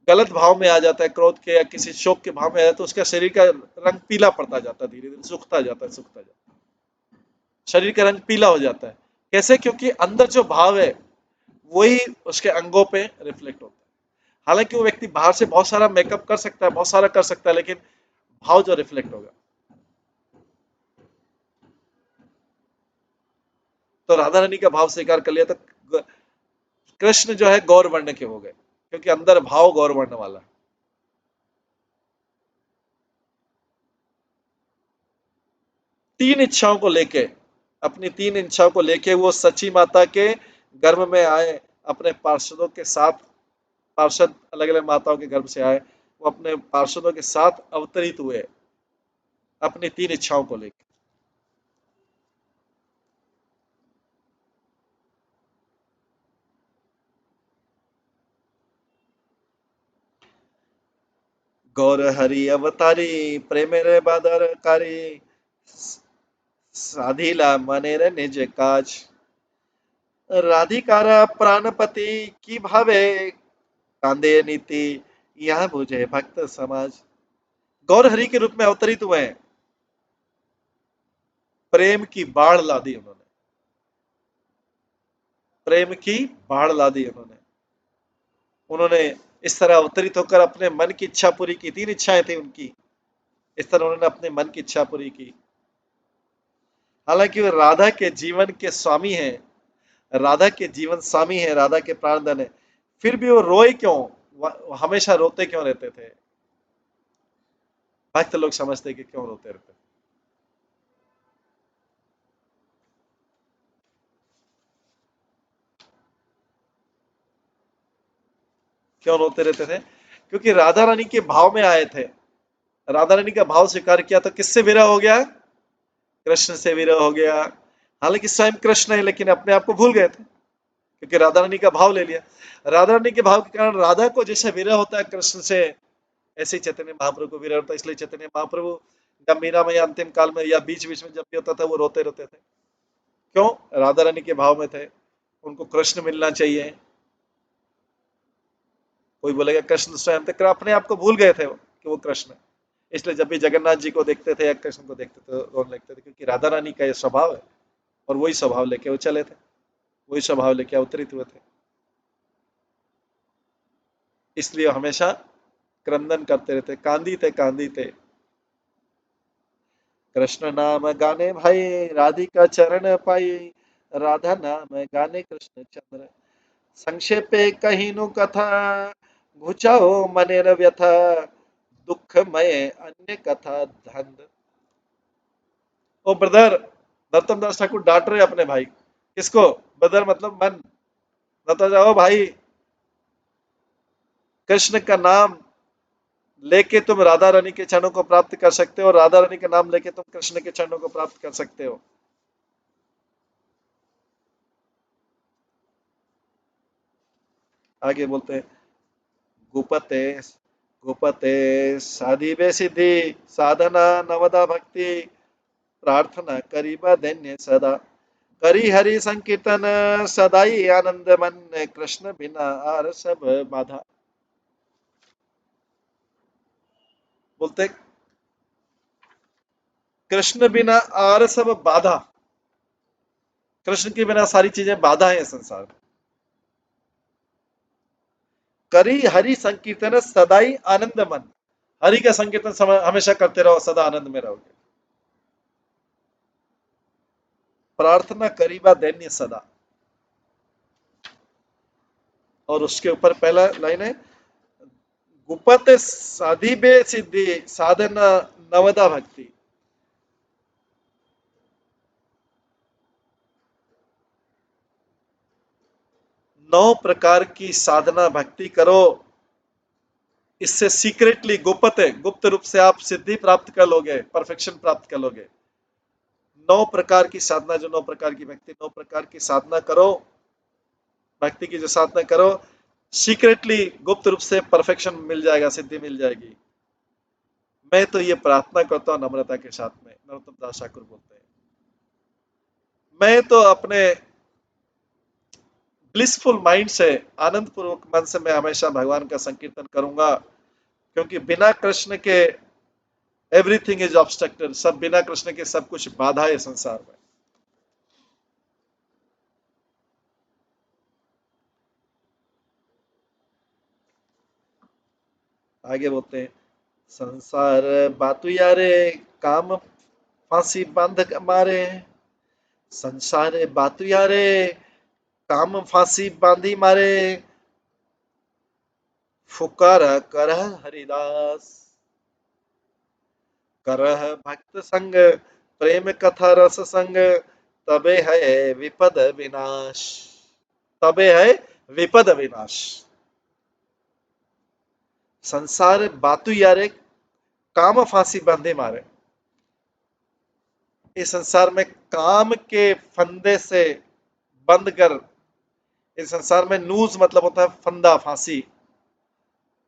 गलत भाव में आ जाता है, क्रोध के या किसी शोक के भाव में आ जाता है, तो उसका शरीर का रंग पीला पड़ता जाता है, धीरे धीरे सूखता जाता है, सूखता जाता है, शरीर का रंग पीला हो जाता है। कैसे? क्योंकि अंदर जो भाव है वही उसके अंगों पे रिफ्लेक्ट होता है। हालांकि वो व्यक्ति बाहर से बहुत सारा मेकअप कर सकता है, बहुत सारा कर सकता है, लेकिन भाव जो रिफ्लेक्ट होगा। तो राधा रानी का भाव स्वीकार कर लिया तो कृष्ण जो है गौर वर्ण के हो गए, क्योंकि अंदर भाव गौर वर्ण वाला। तीन इच्छाओं को लेके, अपनी तीन इच्छाओं को लेके वो सची माता के गर्भ में आए, अपने पार्षदों के साथ, पार्षद अलग अलग माताओं के गर्भ से आए, वो अपने पार्षदों के साथ अवतरित हुए अपनी तीन इच्छाओं को लेकर। गौर हरि अवतारी, प्रेमेरे बादर कारी, साधिला मनेर निज काज, राधिकारा प्राणपति की भावे, कांदे नीति यह बुझे भक्त समाज। गौर हरि के रूप में अवतरित हुए हैं, प्रेम की बाढ़ ला दी उन्होंने, प्रेम की बाढ़ ला दी उन्होंने। उन्होंने इस तरह अवतरित होकर अपने मन की इच्छा पूरी की, तीन इच्छाएं थी उनकी, इस तरह उन्होंने अपने मन की इच्छा पूरी की। हालांकि वो राधा के जीवन के स्वामी हैं, राधा के जीवन स्वामी है, राधा के प्राणधन है, फिर भी वो रोए क्यों? हमेशा रोते क्यों रहते थे? भक्त लोग समझते कि क्यों रोते रहते थे। क्यों रोते रहते थे? क्योंकि राधा रानी के भाव में आए थे, राधा रानी का भाव स्वीकार किया तो किससे विरह हो गया? कृष्ण से विरह हो गया। हालांकि स्वयं कृष्ण है, लेकिन अपने आप को भूल गए थे, क्योंकि राधा रानी का भाव ले लिया। राधा रानी के भाव के कारण राधा को जैसे विरह होता है कृष्ण से, ऐसे ही चैतन्य महाप्रभु को विरह होता है। इसलिए चैतन्य महाप्रभु जब मीरा मैया अंतिम काल में या बीच बीच में जब भी होता था, वो रोते रहते थे। क्यों? राधा रानी के भाव में थे, उनको कृष्ण मिलना चाहिए। कोई बोलेगा कृष्ण स्वयं थे, अपने आप को भूल गए थे कि वो कृष्ण है। इसलिए जब भी जगन्नाथ जी को देखते थे या कृष्ण को देखते थे रोने लगते थे, क्योंकि राधा रानी का ये स्वभाव है, और वही स्वभाव लेके वो चले थे, वही स्वभाव लेके अवतरित हुए थे। इसलिए हमेशा क्रंदन करते रहते, कांदी थे। कृष्ण नाम गाने भाई, राधिका चरण पाई, राधा नाम गाने कृष्ण चंद्र, संक्षेपे कहीनु कथा, घुचाओ मनेर व्यथा, दुखमय अन्य कथा धंध। ओ ब्रदर, नरोत्तम दास ठाकुर डांट रहे अपने भाई। किसको? ब्रदर मतलब मन। बता जाओ भाई, कृष्ण का नाम लेके तुम राधा रानी के चरणों को प्राप्त कर सकते हो, राधा रानी का नाम लेके तुम कृष्ण के चरणों को प्राप्त कर सकते हो। आगे बोलते हैं, गुपते गुपते साधिबे सिद्धि, साधना नवदा भक्ति, प्रार्थना करीबा दैन्य सदा, करी हरि संकीर्तन, सदाई आनंद मन, कृष्ण बिना आर सब बाधा। बोलते कृष्ण बिना आर सब बाधा, कृष्ण के बिना सारी चीजें बाधा है संसार में। करी हरि संकीर्तन, सदाई आनंद मन, हरि का संकीर्तन हमेशा करते रहो, सदा आनंद में रहोगे। प्रार्थना करीबा दैन्य सदा, और उसके ऊपर पहला लाइन है, गुपत साधिबे सिद्धि, साधना नवदा भक्ति। 9 प्रकार की साधना भक्ति करो, इससे सीक्रेटली गुप्त है, गुप्त रूप से आप सिद्धि प्राप्त कर लोगे, परफेक्शन प्राप्त कर लोगे। 9 प्रकार की साधना, जो 9 प्रकार की भक्ति, 9 प्रकार की साधना करो, भक्ति की जो साधना करो, सीक्रेटली गुप्त रूप से परफेक्शन मिल जाएगा, सिद्धि मिल जाएगी। मैं तो ये प्रार्थना करता हूँ नम्रता के साथ में, नरोत्तम दास ठाकुर बोलते हैं, मैं तो अपने ब्लिसफुल माइंड से, आनंद पूर्वक मन से मैं हमेशा भगवान का संकीर्तन करूंगा, क्योंकि बिना कृष्ण के एवरीथिंग इज ऑब्स्ट्रक्टेड, सब बिना कृष्ण के सब कुछ बाधा है संसार में। आगे बोलते हैं, संसार बातु यारे, काम फांसी बांध मारे, संसार बातु यारे, काम फांसी बांधी मारे, फुकार करह हरिदास, करह भक्त संग, प्रेम कथा रस संग, तबे है विपद विनाश, तबे है विपद विनाश। संसार बातु यारे, काम फांसी बांधे मारे। इस संसार में काम के फंदे से बंद कर, इस संसार में नूज मतलब होता है फंदा, फांसी।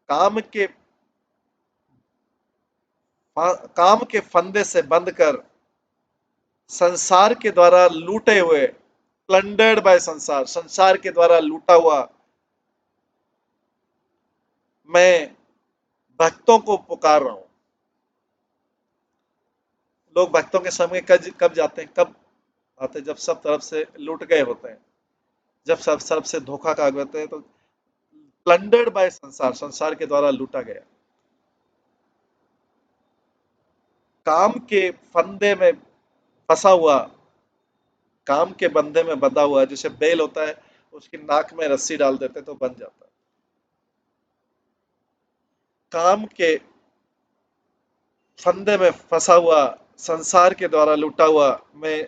काम के काम के फंदे से बंद कर, संसार के द्वारा लूटे हुए, प्लंडर्ड बाय संसार, संसार के द्वारा लूटा हुआ मैं भक्तों को पुकार रहा हूं। लोग भक्तों के समय कब कब जाते हैं, कब आते हैं? जब सब तरफ से लूट गए होते हैं, जब सब तरफ से धोखा खा गए होते हैं, तो प्लंडर्ड बाय संसार, संसार के द्वारा लूटा गया। काम के फंदे में फंसा हुआ, काम के बंधे में बंधा हुआ, जैसे बैल होता है, उसकी नाक में रस्सी डाल देते तो बंध जाता है। काम के फंदे में फंसा हुआ, संसार के द्वारा लूटा हुआ मैं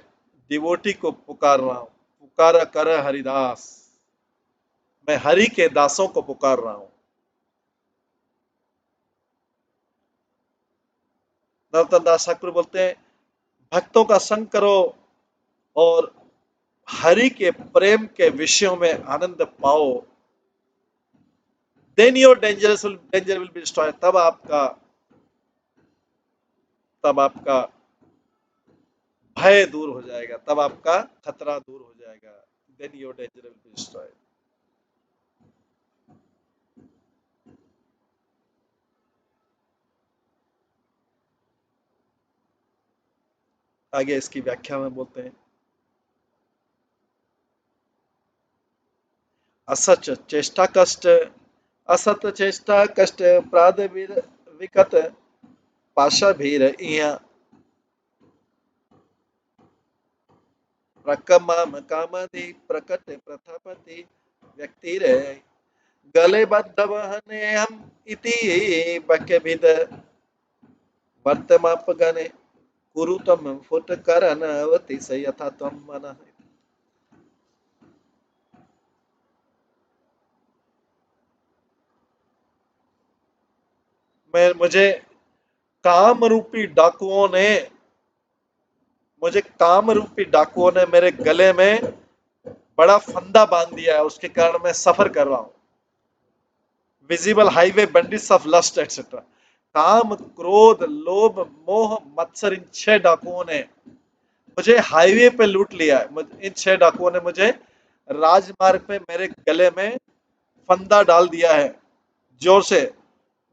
डिवोटी को पुकार रहा हूं। पुकारा कर हरिदास, मैं हरि के दासों को पुकार रहा हूं। नरोत्तम दास ठाकुर बोलते हैं, भक्तों का संग करो और हरि के प्रेम के विषयों में आनंद पाओ, then your danger will be destroy, तब आपका भय दूर हो जाएगा, तब आपका खतरा दूर हो जाएगा। Then your danger will be destroy. आगे इसकी व्याख्या में बोलते हैं, असच चेष्टा कष्ट, असत चेष्टा कष्ट, प्राद विकट पाशा भीर इया, प्रकम कामधि प्रकट प्रथापति व्यक्ति रे, गले बद्ध वहने हम इति बके विद, वर्तमाप गणे कुरु तम फुट करन अवति से यथा तम मन। मैं मुझे काम रूपी डाकुओं ने मुझे काम रूपी डाकुओं ने मेरे गले में बड़ा फंदा बांध दिया है, उसके कारण मैं सफर कर रहा हूं। Visible highway bandits of lust etcetera, काम क्रोध लोभ मोह मत्सर, इन 6 डाकुओं ने मुझे हाईवे पे लूट लिया है। इन 6 डाकुओं ने मुझे राजमार्ग पे मेरे गले में फंदा डाल दिया है, जोर से।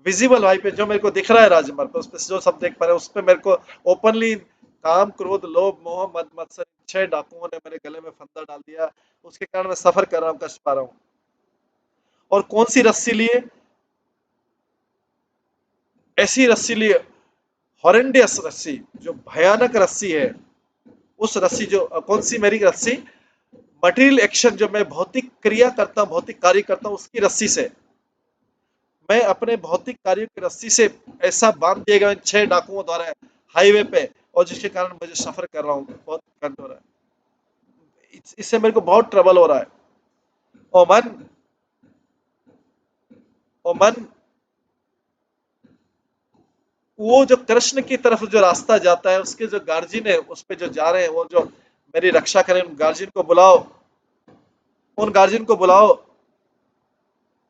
विजिबल हाईवे पे जो मेरे को दिख रहा है राजमार्ग पे, उस पे जो सब देख पा रहे हैं, उस पे मेरे को ओपनली काम क्रोध लोभ मोह मद मत्सर 6 डाकुओं ने मेरे गले में फंदा डाल दिया, उसके कारण मैं सफर कर रहा हूँ, कष्ट पा रहा हूँ। और कौन सी रस्सी लिए? ऐसी रस्सी लिए, हॉरेंडियस रस्सी, जो भयानक रस्सी है। उस रस्सी जो कौन सी मेरी रस्सी? मटेरियल एक्शन, जो मैं भौतिक क्रिया करता हूँ, भौतिक कार्य करता हूँ, उसकी रस्सी से, मैं अपने भौतिक कार्यों की रस्सी से ऐसा बांध दिए गए 6 डाकुओं द्वारा हाईवे पे, और जिसके कारण मुझे सफर कर रहा हूँ, बहुत कष्ट हो रहा है, इससे मेरे को बहुत ट्रबल हो रहा है। ओ मन, ओ मन, वो जो कृष्ण की तरफ जो रास्ता जाता है, उसके जो गार्जियन है, उस पे जो जा रहे हैं, वो जो मेरी रक्षा करें, उन गार्जियन को बुलाओ, उन गार्जियन को बुलाओ,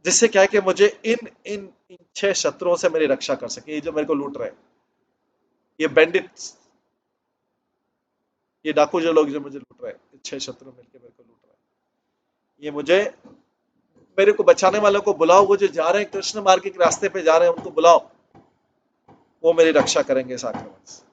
जिससे क्या है कि मुझे इन 6 शत्रुओं से मेरी रक्षा कर सके, ये जो मेरे को लूट रहे हैं, ये बैंडिट, ये डाकू जो लोग जो मुझे लूट रहे हैं, 6 शत्रु मिलकर मेरे को लूट रहे हैं। ये मुझे, मेरे को बचाने वालों को बुलाओ, वो जो जा रहे हैं कृष्ण मार्ग के रास्ते पे जा रहे हैं उनको बुलाओ, वो मेरी रक्षा करेंगे इस आक्रमण से।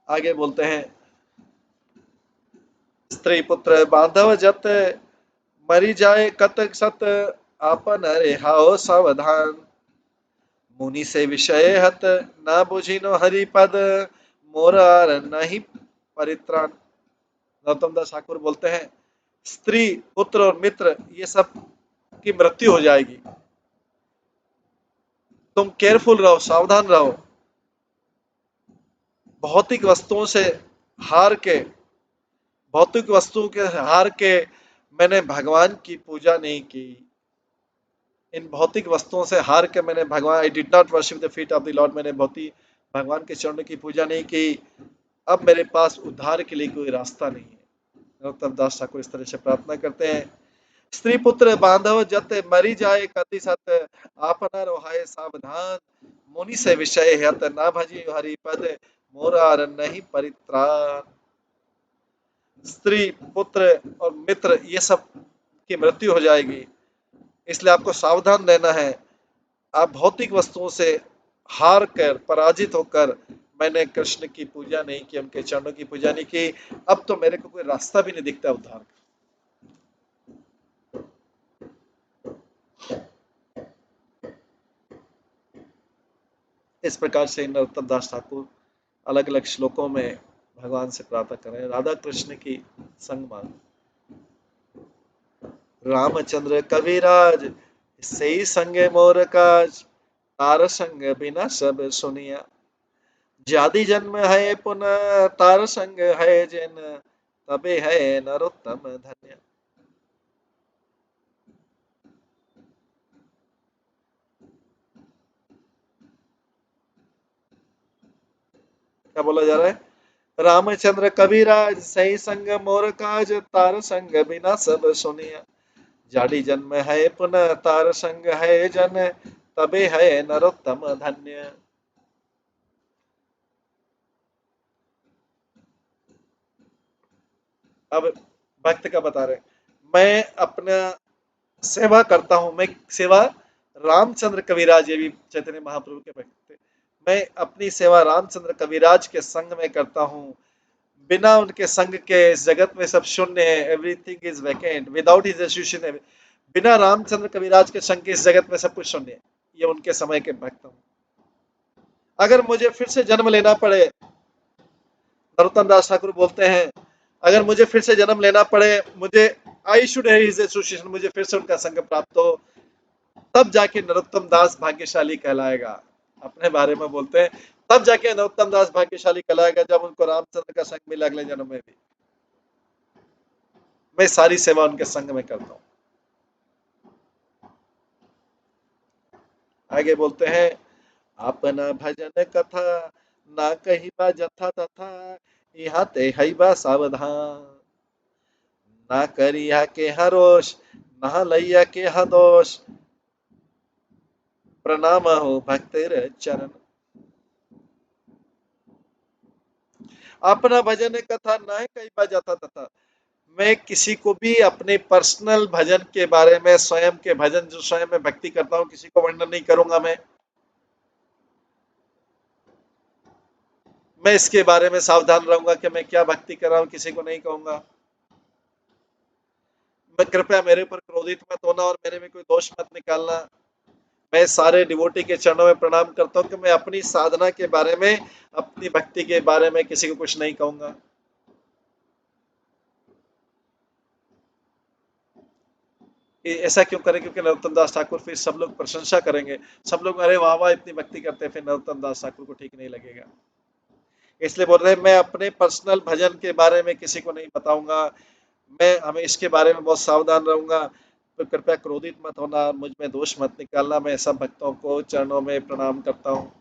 आगे बोलते हैं, स्त्री पुत्र बांधव जत, मरी जाए कतक सत, आपन रेहाओ सावधान, मुनि से विषय हत, न बुझिनो हरि पद, मोरा नहीं परित्राण। गौतम दास ठाकुर बोलते हैं, स्त्री पुत्र और मित्र ये सब की मृत्यु हो जाएगी, तुम केयरफुल रहो, सावधान रहो। भौतिक वस्तुओं से हार के, भौतिक वस्तुओं के हार के मैंने भगवान की पूजा नहीं की, इन भौतिक वस्तुओं से हार के मैंने भगवान, I did not worship the feet of the Lord, मैंने भौतिक भगवान के चरणों की पूजा नहीं की, अब मेरे पास उद्धार के लिए कोई रास्ता नहीं है। नरोत्तम दास ठाकुर इस तरह से प्रार्थना करते हैं, स्त्री पुत्र बांधव जत, मरी जाए कति सत, आपना रोहाए सावधान, मुनि से विषय हत, ना भजी हरि पद, मोरा नहीं परित्राण। स्त्री पुत्र और मित्र ये सब की मृत्यु हो जाएगी, इसलिए आपको सावधान रहना है। आप भौतिक वस्तुओं से हार कर, पराजित होकर, मैंने कृष्ण की पूजा नहीं की, उनके चरणों की पूजा नहीं की, अब तो मेरे को कोई रास्ता भी नहीं दिखता उद्धार का। इस प्रकार से नरोत्तम दास ठाकुर अलग अलग श्लोकों में भगवान से प्रार्थना कर रहे हैं, राधा कृष्ण की संग मांग। रामचंद्र कविराज से ही संगे मोर काज, तार संग बिना सब सुनिया, जाति जन्म है पुनः तार संग है जिन, तबे है नरोत्तम धन्य। क्या बोला जा रहा है, रामचंद्र कविराज सही संग मोर काज, तार संग बिना सब सुनिया, जाड़ी जन्म है पुनः तार संग है जन, तबे है नरोत्तम धन्य। अब भक्त का बता रहे, मैं अपना सेवा करता हूं, मैं सेवा, रामचंद्र कविराज ये भी चैतन्य महाप्रभु के भक्त थे, मैं अपनी सेवा रामचंद्र कविराज के संग में करता हूं, बिना उनके संग के इस जगत में सब शून्य है, everything is vacant without his association, बिना रामचंद्र कविराज के संग के इस जगत में सब कुछ शून्य है। ये उनके समय के भक्त हूं। अगर मुझे फिर से जन्म लेना पड़े, नरोत्तम दास ठाकुर बोलते हैं, अगर मुझे फिर से जन्म लेना पड़े, मुझे I should have his association, मुझे फिर से उनका संग प्राप्त हो, तब जाके नरोत्तम दास भाग्यशाली कहलाएगा। अपने बारे में बोलते हैं, तब जाके नरोत्तम दास भाग्यशाली कहलाएगा जब उनको रामचंद्र का संग मिला अगले जन्म में भी। मैं सारी सेवा उनके संग में करता हूँ। आगे बोलते हैं, अपना भजन कथा ना कही बा जथा तथा, यहाँ ते हई बा सावधान, ना करिया के हरोष, ना लैया के हदोष, प्रणाम हो भक्तिर चरण। अपना भजन कथा ना कही बा जथा तथा, मैं किसी को भी अपने पर्सनल भजन के बारे में, स्वयं के भजन जो स्वयं में भक्ति करता हूँ, किसी को वर्णन नहीं करूंगा। मैं इसके बारे में सावधान रहूंगा कि मैं क्या भक्ति कर रहा हूँ, किसी को नहीं कहूंगा। मैं, कृपया मेरे पर क्रोधित मत होना और मेरे में कोई दोष मत निकालना। मैं सारे डिवोटी के चरणों में प्रणाम करता हूँ कि मैं अपनी साधना के बारे में, अपनी भक्ति के बारे में किसी को कुछ नहीं कहूंगा। ऐसा क्यों करें, क्योंकि नरोत्तम दास ठाकुर फिर सब लोग प्रशंसा करेंगे, सब लोग अरे वाह वाह इतनी भक्ति करते हैं, फिर नरोत्तम दास ठाकुर को ठीक नहीं लगेगा। इसलिए बोल रहे हैं, मैं अपने पर्सनल भजन के बारे में किसी को नहीं बताऊंगा, मैं हमें इसके बारे में बहुत सावधान रहूंगा। तो कृपया क्रोधित मत होना, मुझ में दोष मत निकालना, मैं सब भक्तों को चरणों में प्रणाम करता हूँ।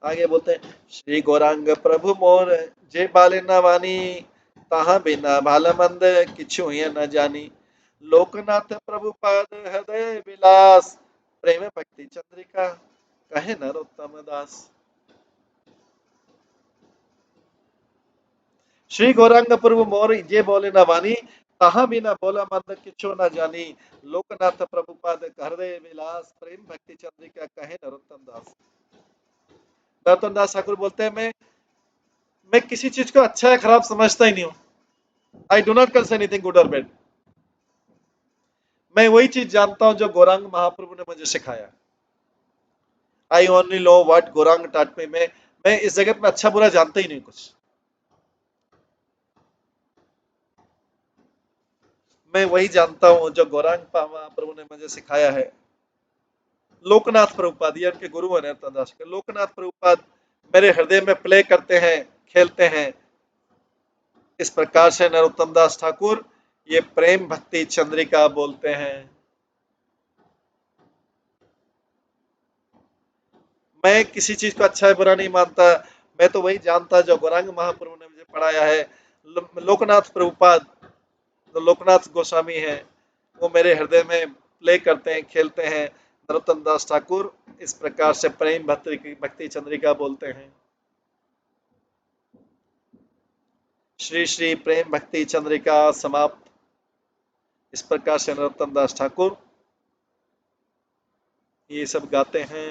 आगे बोलते हैं, श्री गौरांग प्रभु मोर, जे बाले न वानी ताहा बिना भाला मंद किछु ये न जानी। लोकनाथ प्रभुपाद हृदय विलास प्रेम भक्ति चंद्रिका कहे नरोत्तम दास। श्री गौरांग प्रभु मोर जे बोले न वानी ताहा बिना बोला मंद किछु न जानी। लोकनाथ प्रभुपाद हृदय विलास प्रेम भक्ति चंद्रिका कहे नरोत्तम दास। नरोत्तम दास ठाकुर बोलते हैं मैं किसी चीज को अच्छा या खराब समझता ही नहीं हूँ। I do not consider anything good और बैड। मैं वही चीज जानता हूं जो गौरांग महाप्रभु ने मुझे सिखाया। I only know what Gaurang taught me। मैं इस जगत में अच्छा बुरा जानता ही नहीं कुछ। मैं वही जानता हूं जो गौरांग महाप्रभु ने मुझे सिखाया है। लोकनाथ प्रभुपाद ये उनके गुरु हैं नरोत्तम दास के। लोकनाथ प्रभुपाद मेरे हृदय में प्ले करते हैं, खेलते हैं। इस प्रकार से नरोत्तम दास ठाकुर ये प्रेम भक्ति चंद्रिका बोलते हैं। मैं किसी चीज को अच्छा है बुरा नहीं मानता। मैं तो वही जानता जो गौरांग महाप्रभु ने मुझे पढ़ाया है। लोकनाथ प्रभुपाद जो लोकनाथ गोस्वामी हैं वो मेरे हृदय में प्ले करते हैं, खेलते हैं। नरोत्तम दास ठाकुर इस प्रकार से प्रेम भक्ति चंद्रिका बोलते हैं। श्री श्री प्रेम भक्ति चंद्रिका समाप्त। इस प्रकार से नरोत्तम दास ठाकुर ये सब गाते हैं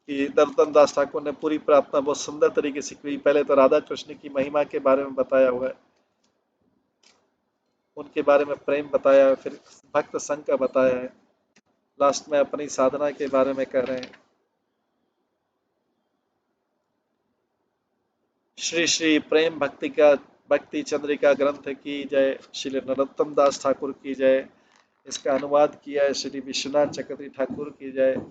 कि नरोत्तम दास ठाकुर ने पूरी प्रार्थना बहुत सुंदर तरीके से की। पहले तो राधा कृष्ण की महिमा के बारे में बताया हुआ है, उनके बारे में प्रेम बताया है, फिर भक्त संघ का बताया है, लास्ट में अपनी साधना के बारे में कह रहे हैं। श्री श्री प्रेम भक्ति चंद्रिका ग्रंथ की जय। श्री नरोत्तम दास ठाकुर की जय। इसका अनुवाद किया है श्री विश्वनाथ चक्रवर्ती ठाकुर की जय।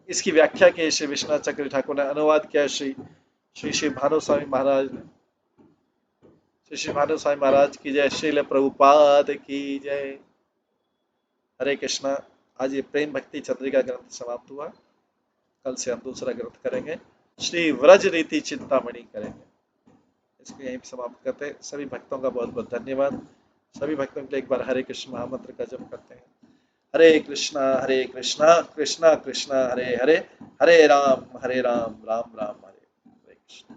इसकी व्याख्या की श्री विश्वनाथ चक्रवर्ती ठाकुर ने। अनुवाद किया श्री श्री श्री भानुस्वामी महाराज ने। श्री श्री भानुस्वामी महाराज की जय। श्रील प्रभुपाद की जय। हरे कृष्णा। आज ये प्रेम भक्ति चंद्रिका ग्रंथ समाप्त हुआ। कल से हम दूसरा ग्रंथ करेंगे, श्री व्रज रीति चिंतामणि करेंगे। इसको यहीं समाप्त करते हैं। सभी भक्तों का बहुत बहुत धन्यवाद। सभी भक्तों के लिए एक बार हरे कृष्ण महामंत्र का जप करते हैं। हरे कृष्णा कृष्णा कृष्णा हरे हरे, हरे राम राम राम हरे। हरे कृष्ण।